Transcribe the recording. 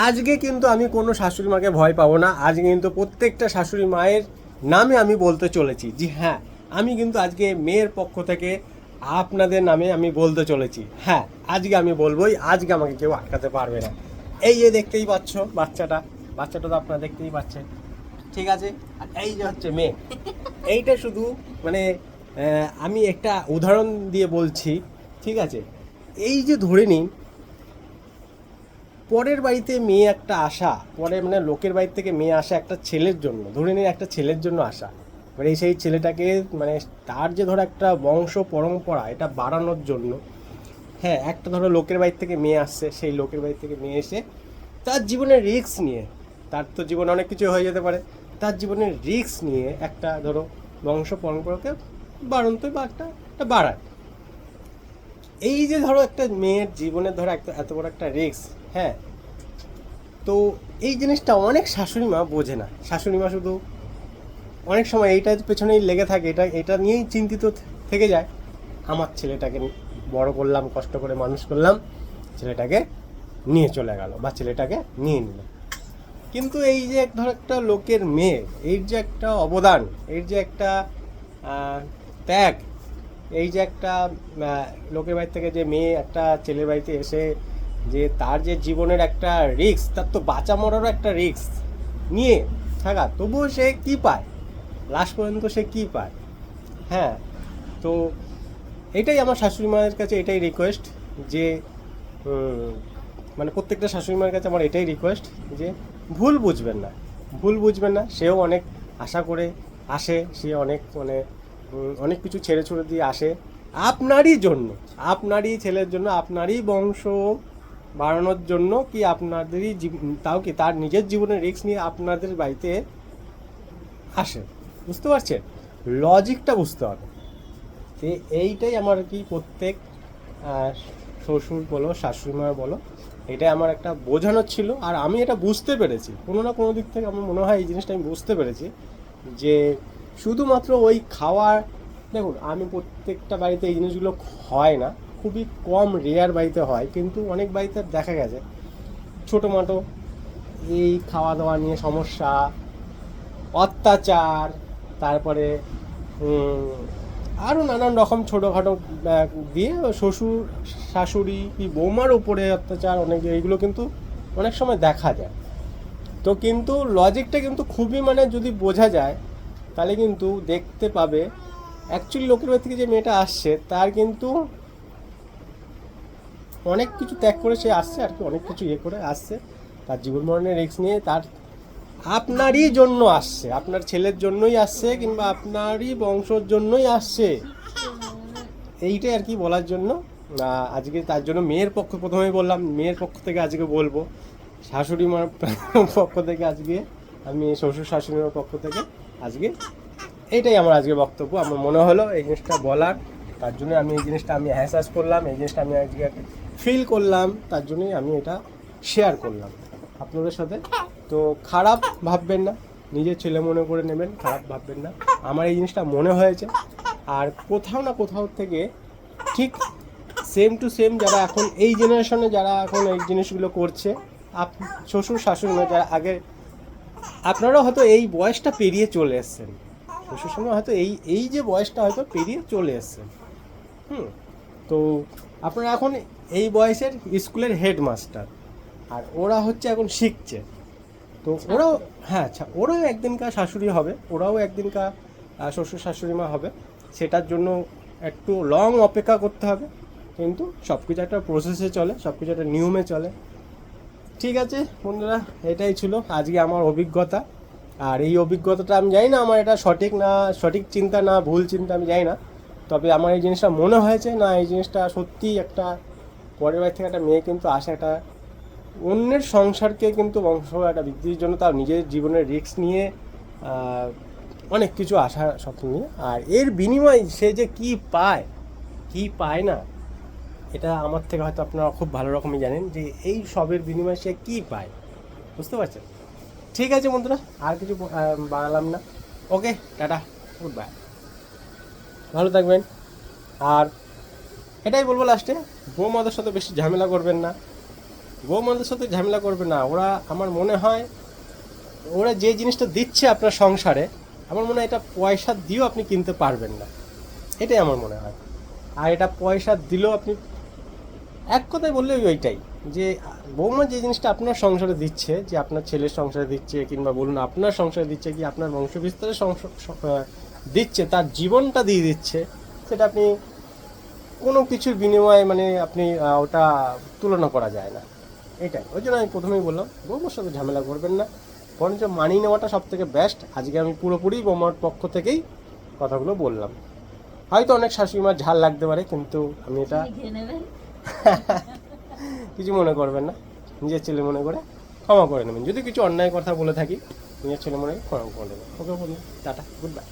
আজকে কিন্তু আমি কোনো শাশুড়ি মাকে ভয় পাবো না। আজকে কিন্তু প্রত্যেকটা শাশুড়ি মায়ের নামে আমি বলতে চলেছি, জি হ্যাঁ, আমি কিন্তু আজকে মেয়ের পক্ষ থেকে আপনাদের নামে আমি বলতে চলেছি। হ্যাঁ, আজকে আমি বলবোই, আজকে আমাকে কেউ আটকাতে পারবে না। এই যে দেখতেই পাচ্ছ বাচ্চাটা, বাচ্চাটা তো আপনারা দেখতেই পাচ্ছেন, ঠিক আছে। আর এই যে হচ্ছে মেয়ে, এইটা শুধু মানে আমি একটা উদাহরণ দিয়ে বলছি, ঠিক আছে। এই যে ধরে নিন পরের বাড়িতে মেয়ে একটা আসা, পরে মানে লোকের বাড়ি থেকে মেয়ে আসা একটা ছেলের জন্য, ধরে নিন একটা ছেলের জন্য আসা, মানে সেই ছেলেটাকে মানে তার যে ধরো একটা বংশ পরম্পরা এটা বাড়ানোর জন্য, হ্যাঁ, একটা ধরো লোকের বাড়ি থেকে মেয়ে আসছে, সেই লোকের বাড়ি থেকে মেয়ে এসে তার জীবনের রিস্ক নিয়ে, তার তো জীবনে অনেক কিছু হয়ে যেতে পারে, তার জীবনের রিস্ক নিয়ে একটা ধরো বংশ পরম্পরাকে বাড়ন্ত বা একটা বাড়ায়। এই যে ধরো একটা মেয়ের জীবনের ধরো একটা এত বড় একটা রিস্ক, হ্যাঁ, তো এই জিনিসটা অনেক শাশুড়ি মা বোঝে না। শাশুড়ি মা শুধু অনেক সময় এইটার পেছনেই লেগে থাকে, এটা নিয়েই চিন্তিত থেকে যায়, আমার ছেলেটাকে বড় করলাম, কষ্ট করে মানুষ করলাম, ছেলেটাকে নিয়ে চলে গেল বা ছেলেটাকে নিয়ে নিল। কিন্তু এই যে ধর একটা লোকের মেয়ে, এর যে একটা অবদান, এর যে একটা ত্যাগ, এই যে একটা লোকের বাড়ি থেকে যে মেয়ে একটা ছেলের বাড়িতে এসে যে তার যে জীবনের একটা রিস্ক, তার তো বাঁচা মরারও একটা রিস্ক নিয়ে থাকা, তবুও সে কি পায়, লাস্ট পর্যন্ত সে কি পায়। হ্যাঁ, তো এটাই আমার শাশুড়ি মায়ের কাছে এটাই রিকোয়েস্ট যে মানে প্রত্যেকটা শাশুড়ি মায়ের কাছে আমার এটাই রিকোয়েস্ট যে ভুল বুঝবেন না, ভুল বুঝবেন না। সেও অনেক আশা করে আসে, সে অনেক মানে অনেক কিছু ছেড়ে ছুড়ে দিয়ে আসে আপনারই জন্য, আপনারই ছেলের জন্য, আপনারই বংশ বাড়ানোর জন্য, কি আপনাদেরই তাও কি তার নিজের জীবনের রিস্ক নিয়ে আপনাদের বাড়িতে আসে। বুঝতে পারছেন? লজিকটা বুঝতে হবে। যে এইটাই আমার কি প্রত্যেক শ্বশুর বলো শাশুড়ি মা বলো, এটাই আমার একটা বোঝানোর ছিল। আর আমি এটা বুঝতে পেরেছি কোনো না কোনো দিক থেকে, আমার মনে হয় এই জিনিসটা আমি বুঝতে পেরেছি যে শুধুমাত্র ওই খাওয়ার, দেখুন আমি প্রত্যেকটা বাড়িতে এই জিনিসগুলো হয় না, খুবই কম রেয়ার বাড়িতে হয়, কিন্তু অনেক বাড়িতে দেখা গেছে ছোটো মোটো এই খাওয়া দাওয়া নিয়ে সমস্যা, অত্যাচার, তারপরে আরও নানান রকম ছোটোখাটো দিয়ে শ্বশুর শাশুড়ি কি বৌমার উপরে অত্যাচার, অনেক এইগুলো কিন্তু অনেক সময় দেখা যায়। তো কিন্তু লজিকটা কিন্তু খুবই মানে যদি বোঝা যায় তাহলে কিন্তু দেখতে পাবে অ্যাকচুয়ালি লোকের বাড়ি থেকে যে মেয়েটা আসছে তার কিন্তু অনেক কিছু ত্যাগ করে সে আসছে আর কি, অনেক কিছু ইয়ে করে আসছে, তার জীবন মরণের রিস্ক নিয়ে তার আপনারই জন্য আসছে, আপনার ছেলের জন্যই আসছে, কিংবা আপনারই বংশর জন্যই আসছে, এইটাই আর কি বলার জন্য আজকে। তার জন্য মেয়ের পক্ষ, প্রথমেই বললাম মেয়ের পক্ষ থেকে আজকে বলবো, শাশুড়ি মার পক্ষ থেকে আজকে আমি, শ্বশুর শাশুড়ি মার পক্ষ থেকে আজকে এইটাই আমার আজকে বক্তব্য। আমার মনে হলো এই জিনিসটা বলার, তার জন্য আমি এই জিনিসটা আমি অ্যাহসাস করলাম, এই জিনিসটা আমি আজকে ফিল করলাম, তার জন্যই আমি এটা শেয়ার করলাম আপনাদের সাথে। তো খারাপ ভাববেন না, নিজের ছেলে মনে করে নেবেন, খারাপ ভাববেন না। আমার এই জিনিসটা মনে হয়েছে, আর কোথাও না কোথাও থেকে ঠিক সেম টু সেম যারা এখন এই জেনারেশনে, যারা এখন এই জিনিসগুলো করছে, শ্বশুর শাশুড়ি যারা আগে, আপনারাও হয়তো এই বয়সটা পেরিয়ে চলে এসছেন, শ্বশুর শাশুড়ি হয়তো এই এই যে বয়সটা হয়তো পেরিয়ে চলে এসছেন। তো আপনারা এখন এই বয়সের স্কুলের হেডমাস্টার, আর ওরা হচ্ছে এখন শিখছে। তো ওরাও, হ্যাঁ আচ্ছা, ওরাও একদিনকার শাশুড়ি হবে, ওরাও একদিনকার শ্বশুর শাশুড়ি মা হবে, সেটার জন্য একটু লং অপেক্ষা করতে হবে, কিন্তু সব কিছু একটা প্রসেসে চলে, সব কিছু একটা নিয়মে চলে। ঠিক আছে বন্ধুরা, এটাই ছিল আজকে আমার অভিজ্ঞতা। আর এই অভিজ্ঞতাটা আমি জানি না আমার এটা সঠিক না, সঠিক চিন্তা না ভুল চিন্তা আমি জানি না, তবে আমার এই জিনিসটা মনে হয়েছে না, এই জিনিসটা সত্যিই একটা পরের বাড়ি থেকে একটা মেয়ে কিন্তু আসে একটা অন্যের সংসারকে কিন্তু বংশ একটা বৃদ্ধির জন্য তার নিজের জীবনের রিস্ক নিয়ে অনেক কিছু আশা স্বপ্ন নিয়ে, আর এর বিনিময়ে সে যে কি পায় কি পায় না, এটা আমার থেকে হয়তো আপনারা খুব ভালো রকমই জানেন যে এই সবের বিনিময়ে সে কী পায়। বুঝতে পারছেন? ঠিক আছে বন্ধুরা, আর কিছু বাড়ালাম না। ওকে, টাটা, গুড বাই, ভালো থাকবেন। আর এটাই বলবো লাস্টে, বৌমাদের সাথে বেশি ঝামেলা করবেন না, বৌমাদের সাথে ঝামেলা করবে না। ওরা আমার মনে হয় ওরা যে জিনিসটা দিচ্ছে আপনার সংসারে, আমার মনে হয় এটা পয়সা দিয়েও আপনি কিনতে পারবেন না, এটাই আমার মনে হয়। আর এটা পয়সা দিলেও আপনি, এক কথায় বললে ওইটাই, যে বৌমা যে জিনিসটা আপনার সংসারে দিচ্ছে, যে আপনার ছেলের সংসারে দিচ্ছে, কিংবা বলুন আপনার সংসারে দিচ্ছে, কি আপনার বংশ বিস্তারের দিচ্ছে, তার জীবনটা দিয়ে দিচ্ছে, সেটা আপনি কোনো কিছুর বিনিময়ে মানে আপনি ওটা তুলনা করা যায় না। এটাই, ওই জন্য আমি প্রথমেই বললাম বৌমার সাথে ঝামেলা করবেন না, বরঞ্চ মানিয়ে নেওয়াটা সব থেকে বেস্ট। আজকে আমি পুরোপুরি বৌমার পক্ষ থেকেই কথাগুলো বললাম। হয়তো অনেক শাশুড়ি মার ঝাল লাগতে পারে, কিন্তু আমি এটা কিছু মনে করবেন না, নিজের ছেলে মনে করে ক্ষমা করে নেবেন। যদি কিছু অন্যায় কথা বলে থাকি, নিজের ছেলে মনে করে ক্ষমা করে নেবেন। ওকে বলুন টাটা, গুড বাই।